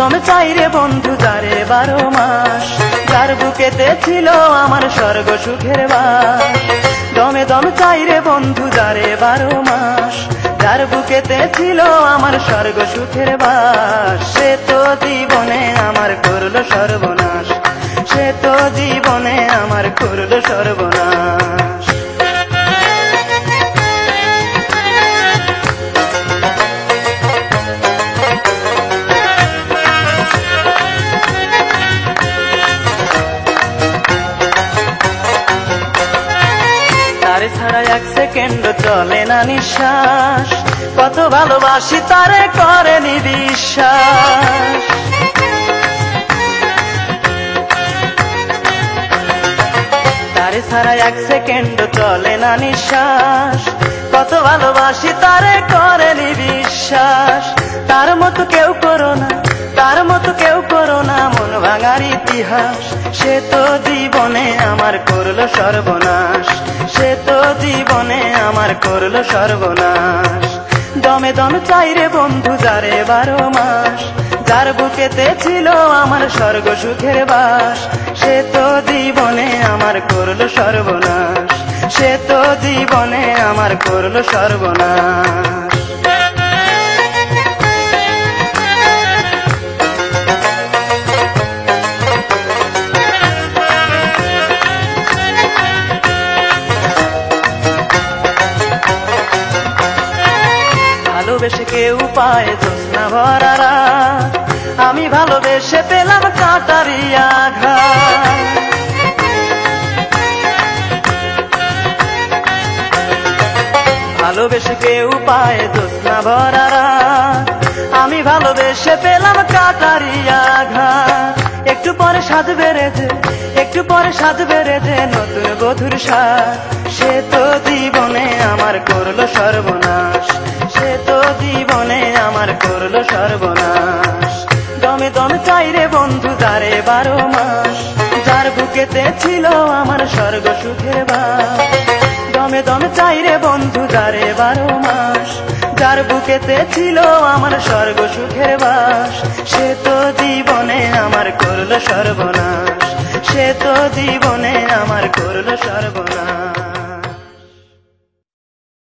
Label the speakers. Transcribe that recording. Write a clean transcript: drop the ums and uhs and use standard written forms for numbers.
Speaker 1: দমে চাই রে বন্ধু যারে 12 মাস, যার বুকেতে ছিল আমার স্বর্গ সুখের বাস। দমে দমে চাই রে বন্ধু যারে 12 মাস, যার বুকেতে ছিল আমার স্বর্গ সুখের বাস। সে তো জীবনে আমার করলো সর্বনাশ, সে তো জীবনে আমার করলো সর্বনাশ। তারে ছাড়া এক সেকেন্ড চলে না নিঃশ্বাস, কত ভালোবাসি তারে করেনি বিশ্বাস। তারে ছাড়া এক সেকেন্ড চলে না নিঃশ্বাস, কত ভালোবাসি তারে করেনি বিশ্বাস। তার মতো কেউ করো না, তার মতো কেউ করো না মন ভাঙার ইতিহাস। সে তো জীবনে আমার করলো সর্বনাশ, সে তো জীবনে আমার করলো সর্বনাশ। দমে দমে চাই রে বন্ধু যারে 12 মাস, যার বুকেতে ছিল আমার স্বর্গ সুখের বাস। সে তো জীবনে আমার করলো সর্বনাশ, সে তো জীবনে আমার করলো সর্বনাশ। ভালোবেসে কেউ পায় জ্যোৎস্না ভরা রাত, আমি ভালোবেসে পেলাম কাঁটারি আঘাত। ভালোবেসে কেউ পায় জ্যোৎস্না ভরা রাত, আমি ভালোবেসে পেলাম কাঁটারি আঘাত। একটু পরে স্বাদ বেড়েছে, একটু পরে স্বাদ বেড়েছে নতুন বধুর স্বাদ। সে তো জীবনে আমার করলো সর্বনাশ, সে তো জীবনে আমার করলো সর্বনাশ। দমে দমে চাই রে বন্ধু যারে 12 মাস, যার বুকেতে ছিল আমার স্বর্গ সুখের বাস। দমে দমে চাই রে বন্ধু যারে 12 মাস, যার বুকেতে ছিল আমার স্বর্গ সুখের বাস। সে তো জীবনে আমার করলো সর্বনাশ, সে তো জীবনে আমার করলো সর্বনাশ।